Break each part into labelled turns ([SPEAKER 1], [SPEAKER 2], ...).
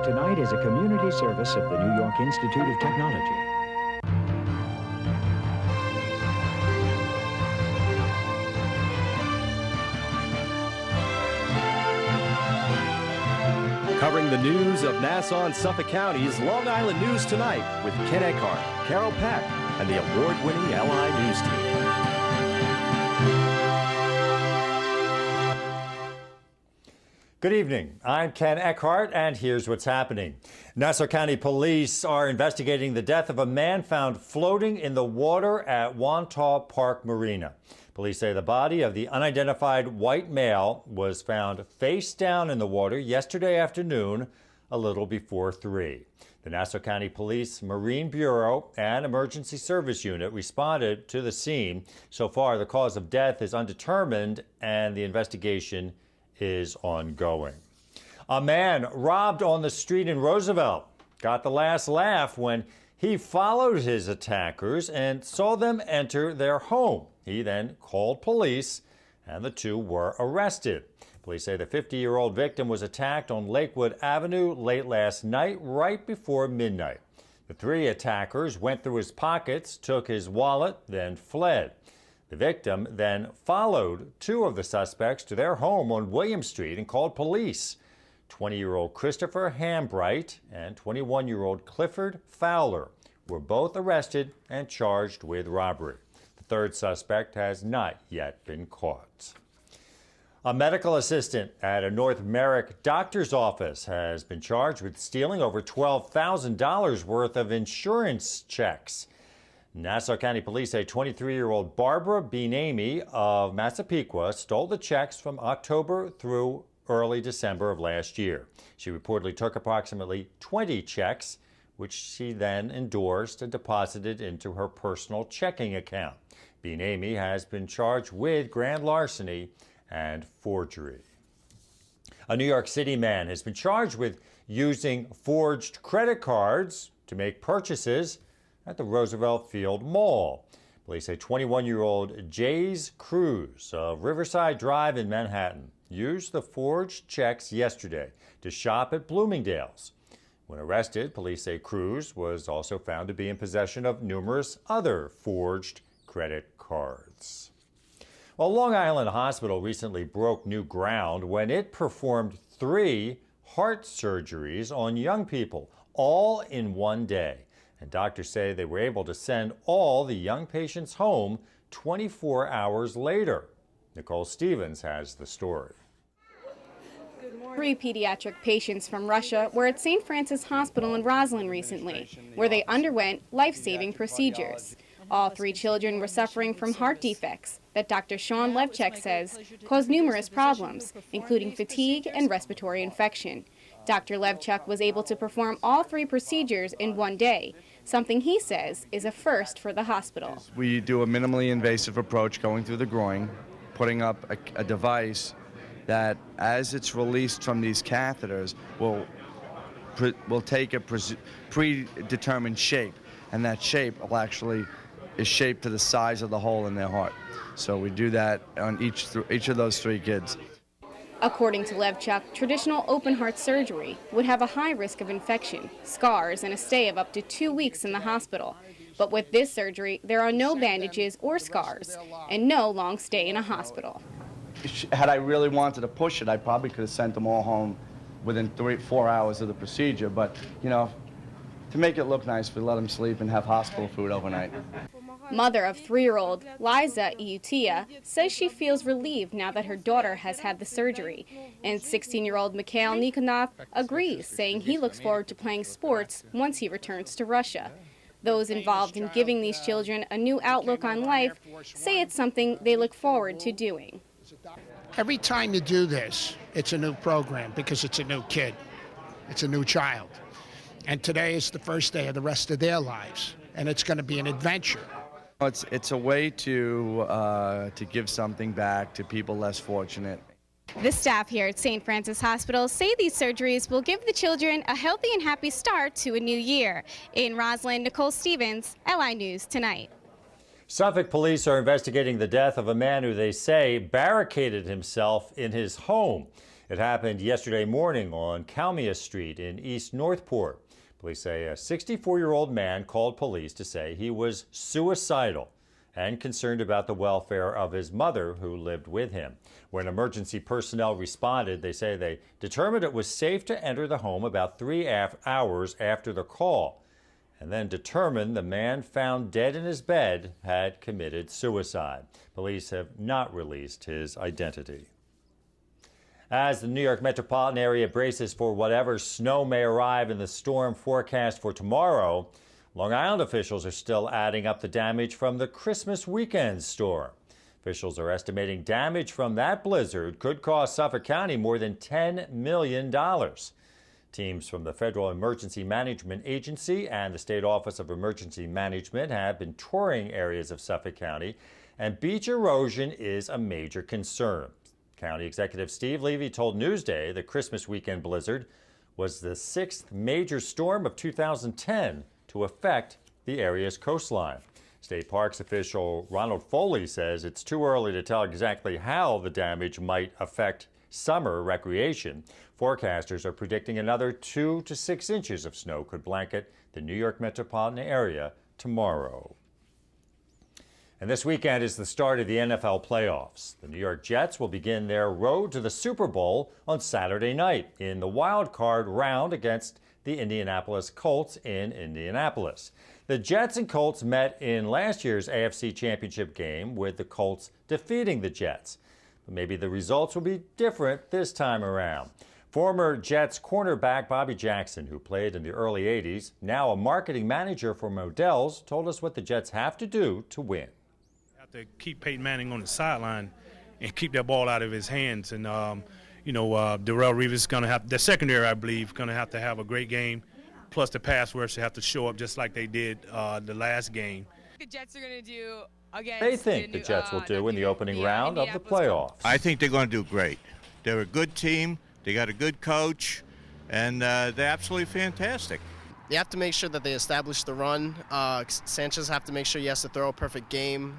[SPEAKER 1] Tonight is a community service of the New York Institute of Technology.
[SPEAKER 2] Covering the news of Nassau and Suffolk County's Long Island News Tonight with Ken Eckhart, Carol Peck, and the award-winning LI News team.
[SPEAKER 3] Good evening. I'm Ken Eckhart, and here's what's happening. Nassau County Police are investigating the death of a man found floating in the water at Wantagh Park Marina. Police say the body of the unidentified white male was found face down in the water yesterday afternoon, a little before 3. The Nassau County Police Marine Bureau and Emergency Service Unit responded to the scene. So far, the cause of death is undetermined, and the investigation is ongoing. A man robbed on the street in Roosevelt got the last laugh when he followed his attackers and saw them enter their home. He then called police, and the two were arrested. Police say the 50-year-old victim was attacked on Lakewood Avenue late last night, right before midnight. The 3 attackers went through his pockets, took his wallet, then fled. The victim then followed 2 of the suspects to their home on William Street and called police. 20-year-old Christopher Hambright and 21-year-old Clifford Fowler were both arrested and charged with robbery. The 3rd suspect has not yet been caught. A medical assistant at a North Merrick doctor's office has been charged with stealing over $12,000 worth of insurance checks. Nassau County Police say 23-year-old Barbara Benamy of Massapequa stole the checks from October through early December of last year. She reportedly took approximately 20 checks, which she then endorsed and deposited into her personal checking account. Benamy has been charged with grand larceny and forgery. A New York City man has been charged with using forged credit cards to make purchases at the Roosevelt Field Mall. Police say 21-year-old Jays Cruz of Riverside Drive in Manhattan used the forged checks yesterday to shop at Bloomingdale's. When arrested, police say Cruz was also found to be in possession of numerous other forged credit cards. Well, Long Island Hospital recently broke new ground when it performed 3 heart surgeries on young people, all in one day. And doctors say they were able to send all the young patients home 24 hours later. Nicole Stevens has the story.
[SPEAKER 4] 3 pediatric patients from Russia were at St. Francis Hospital in Roslyn recently, where they underwent life-saving procedures. All 3 children were suffering from heart defects that Dr. Sean Levchuk says caused numerous problems, including fatigue and respiratory infection. Dr. Levchuk was able to perform all 3 procedures in one day, something he says is a first for the hospital.
[SPEAKER 5] We do a minimally invasive approach going through the groin, putting up a device that, as it's released from these catheters, will take a predetermined shape, and that shape will actually is shaped to the size of the hole in their heart. So we do that on each of those 3 kids.
[SPEAKER 4] According to Levchuk, traditional open-heart surgery would have a high risk of infection, scars, and a stay of up to 2 weeks in the hospital. But with this surgery, there are no bandages or scars, and no long stay in a hospital.
[SPEAKER 5] Had I really wanted to push it, I probably could have sent them all home within 4 hours of the procedure. But, you know, to make it look nice, we let them sleep and have hospital food overnight.
[SPEAKER 4] Mother of 3-year-old Liza Iutia says she feels relieved now that her daughter has had the surgery. And 16-year-old Mikhail Nikonov agrees, saying he looks forward to playing sports once he returns to Russia. Those involved in giving these children a new outlook on life say it's something they look forward to doing.
[SPEAKER 6] Every time you do this, it's a new program because it's a new kid. It's a new child. And today is the first day of the rest of their lives, and it's going to be an adventure.
[SPEAKER 5] It's a way to give something back to people less fortunate.
[SPEAKER 4] The staff here at St. Francis Hospital say these surgeries will give the children a healthy and happy start to a new year. In Roslyn, Nicole Stevens, LI News Tonight.
[SPEAKER 3] Suffolk police are investigating the death of a man who they say barricaded himself in his home. It happened yesterday morning on Kalmia Street in East Northport. Police say a 64-year-old man called police to say he was suicidal and concerned about the welfare of his mother, who lived with him. When emergency personnel responded, they say they determined it was safe to enter the home about 3 hours after the call, and then determined the man found dead in his bed had committed suicide. Police have not released his identity. As the New York metropolitan area braces for whatever snow may arrive in the storm forecast for tomorrow, Long Island officials are still adding up the damage from the Christmas weekend storm. Officials are estimating damage from that blizzard could cost Suffolk County more than $10 million. Teams from the Federal Emergency Management Agency and the State Office of Emergency Management have been touring areas of Suffolk County, and beach erosion is a major concern. County Executive Steve Levy told Newsday the Christmas weekend blizzard was the 6th major storm of 2010 to affect the area's coastline. State Parks official Ronald Foley says it's too early to tell exactly how the damage might affect summer recreation. Forecasters are predicting another 2 to 6 inches of snow could blanket the New York metropolitan area tomorrow. And this weekend is the start of the NFL playoffs. The New York Jets will begin their road to the Super Bowl on Saturday night in the wild card round against the Indianapolis Colts in Indianapolis. The Jets and Colts met in last year's AFC Championship game, with the Colts defeating the Jets. But maybe the results will be different this time around. Former Jets cornerback Bobby Jackson, who played in the early 80s, now a marketing manager for Modell's, told us what the Jets have to do to win.
[SPEAKER 7] Have to keep Peyton Manning on the sideline and keep that ball out of his hands. And, Darrelle Revis is going to have, the secondary, I believe, going to have a great game. Plus the pass rush have to show up just like they did the last game.
[SPEAKER 8] The Jets are going to do against
[SPEAKER 3] they think the Jets will do in the opening round of the playoffs.
[SPEAKER 9] I think they're going to do great. They're a good team. They got a good coach, and they're absolutely fantastic.
[SPEAKER 10] They have to make sure that they establish the run. Sanchez have to make sure he has to throw a perfect game.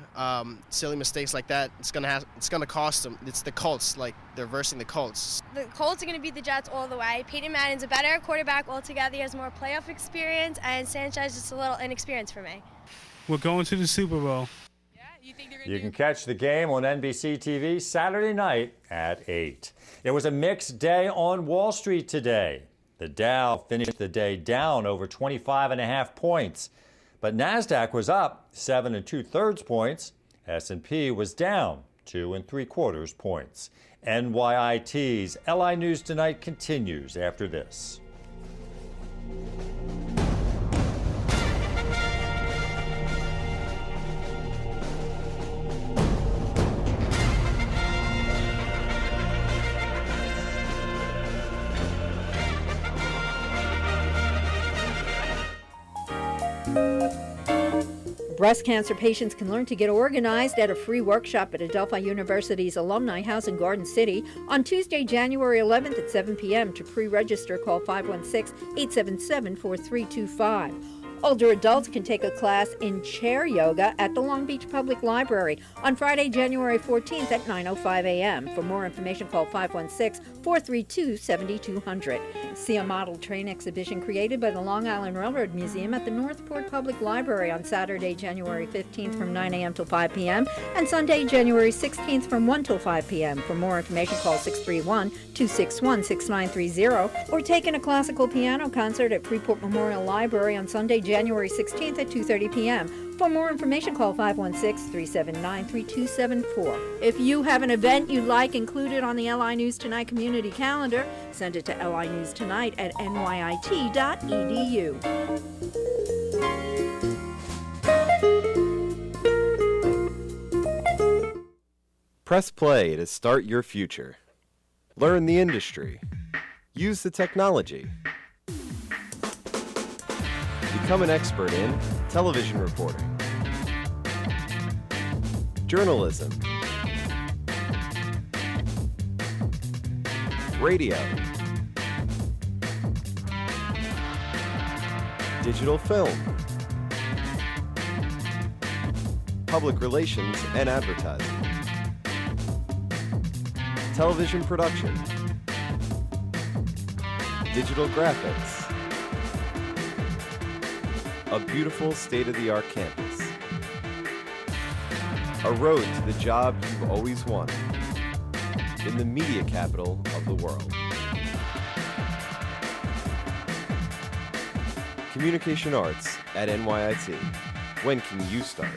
[SPEAKER 10] Silly mistakes like that, it's gonna cost them. It's the Colts, like they're versing the Colts.
[SPEAKER 11] The Colts are going to beat the Jets all the way. Peyton Manning's a better quarterback altogether. He has more playoff experience, and Sanchez is just a little inexperienced for me.
[SPEAKER 7] We're going to the Super Bowl.
[SPEAKER 8] Yeah,
[SPEAKER 3] you can catch the game on NBC TV Saturday night at 8. It was a mixed day on Wall Street today. The Dow finished the day down over 25.5 points, but NASDAQ was up 7 2/3 points. S&P was down 2 3/4 points. NYIT's LI News Tonight continues after this.
[SPEAKER 12] Breast cancer patients can learn to get organized at a free workshop at Adelphi University's Alumni House in Garden City on Tuesday, January 11th at 7 p.m. To pre-register, call 516-877-4325. Older adults can take a class in chair yoga at the Long Beach Public Library on Friday, January 14th at 9:05 a.m. For more information, call 516-432-7200. See a model train exhibition created by the Long Island Railroad Museum at the Northport Public Library on Saturday, January 15th from 9 a.m. till 5 p.m. and Sunday, January 16th from 1 till 5 p.m. For more information, call 631-261-6930 or take in a classical piano concert at Freeport Memorial Library on Sunday, January 16th at 2:30 p.m. For more information, call 516-379-3274. If you have an event you'd like included on the LI News Tonight community calendar, send it to linewstonight@nyit.edu.
[SPEAKER 2] Press play to start your future. Learn the industry. Use the technology. Become an expert in television reporting, journalism, radio, digital film, public relations and advertising, television production, digital graphics, a beautiful state-of-the-art campus, a road to the job you've always wanted, in the media capital of the world. Communication Arts at NYIT. When can you start?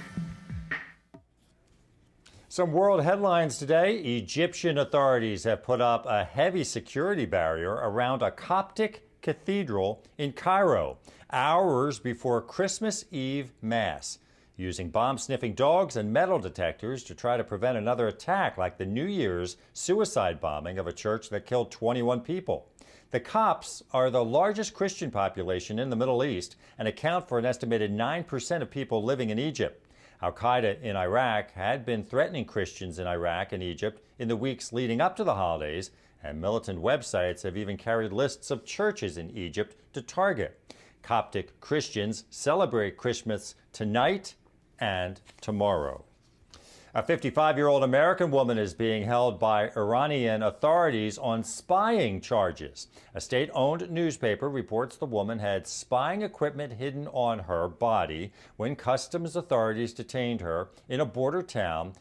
[SPEAKER 3] Some world headlines today. Egyptian authorities have put up a heavy security barrier around a Coptic cathedral in Cairo, hours before Christmas Eve Mass, using bomb-sniffing dogs and metal detectors to try to prevent another attack like the New Year's suicide bombing of a church that killed 21 people. The Copts are the largest Christian population in the Middle East and account for an estimated 9% of people living in Egypt. Al-Qaeda in Iraq had been threatening Christians in Iraq and Egypt in the weeks leading up to the holidays, and militant websites have even carried lists of churches in Egypt to target. Coptic Christians celebrate Christmas tonight and tomorrow. A 55-year-old American woman is being held by Iranian authorities on spying charges. A state-owned newspaper reports the woman had spying equipment hidden on her body when customs authorities detained her in a border town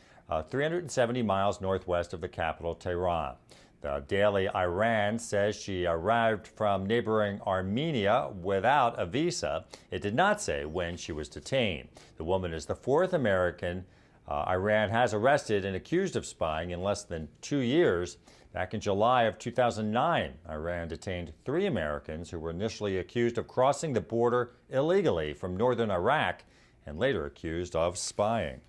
[SPEAKER 3] 370 miles northwest of the capital, Tehran. The Daily Iran says she arrived from neighboring Armenia without a visa. It did not say when she was detained. The woman is the fourth American Iran has arrested and accused of spying in less than 2 years. Back in July of 2009, Iran detained 3 Americans who were initially accused of crossing the border illegally from northern Iraq and later accused of spying.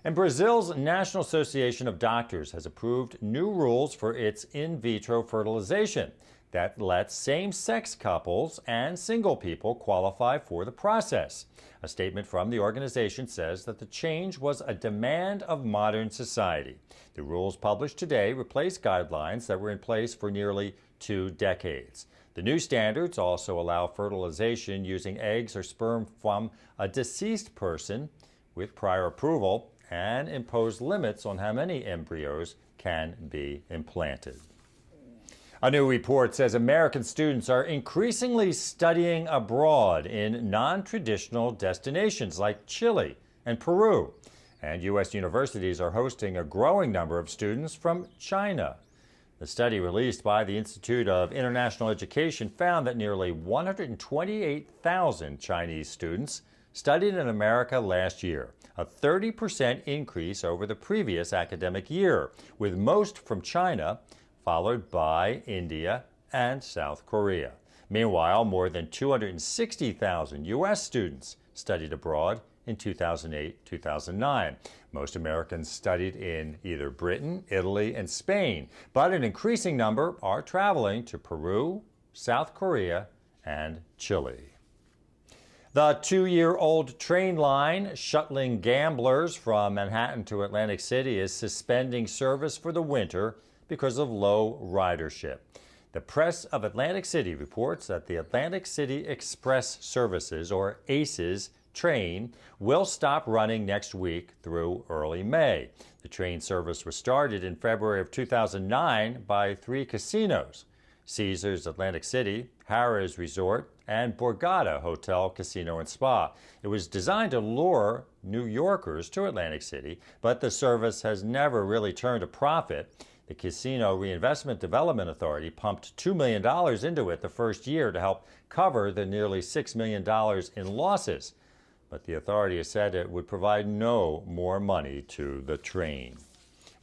[SPEAKER 3] And Brazil's National Association of Doctors has approved new rules for its in vitro fertilization that lets same-sex couples and single people qualify for the process. A statement from the organization says that the change was a demand of modern society. The rules published today replace guidelines that were in place for nearly 2 decades. The new standards also allow fertilization using eggs or sperm from a deceased person with prior approval and impose limits on how many embryos can be implanted. A new report says American students are increasingly studying abroad in non-traditional destinations like Chile and Peru. And U.S. universities are hosting a growing number of students from China. The study released by the Institute of International Education found that nearly 128,000 Chinese students studied in America last year, a 30% increase over the previous academic year, with most from China, followed by India and South Korea. Meanwhile, more than 260,000 U.S. students studied abroad in 2008-2009. Most Americans studied in either Britain, Italy, and Spain, but an increasing number are traveling to Peru, South Korea, and Chile. The 2-year-old train line shuttling gamblers from Manhattan to Atlantic City is suspending service for the winter because of low ridership. The Press of Atlantic City reports that the Atlantic City Express Services, or ACES, train will stop running next week through early May. The train service was started in February of 2009 by 3 casinos: Caesars Atlantic City, Harrah's Resort, and Borgata Hotel, Casino and Spa. It was designed to lure New Yorkers to Atlantic City, but the service has never really turned a profit. The Casino Reinvestment Development Authority pumped $2 million into it the first year to help cover the nearly $6 million in losses. But the authority has said it would provide no more money to the train.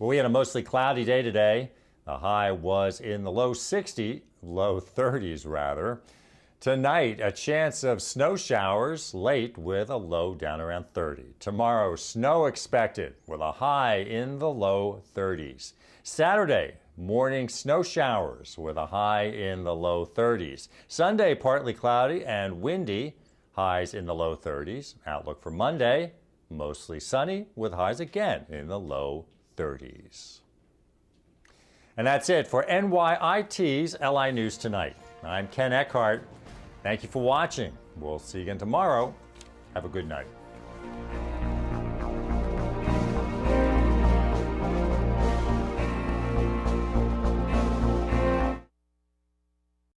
[SPEAKER 3] Well, we had a mostly cloudy day today. The high was in the low 30s rather. Tonight, a chance of snow showers late with a low down around 30. Tomorrow, snow expected with a high in the low 30s. Saturday, morning snow showers with a high in the low 30s. Sunday, partly cloudy and windy, highs in the low 30s. Outlook for Monday, mostly sunny with highs again in the low 30s. And that's it for NYIT's LI News Tonight. I'm Ken Eckhart. Thank you for watching. We'll see you again tomorrow. Have a good night.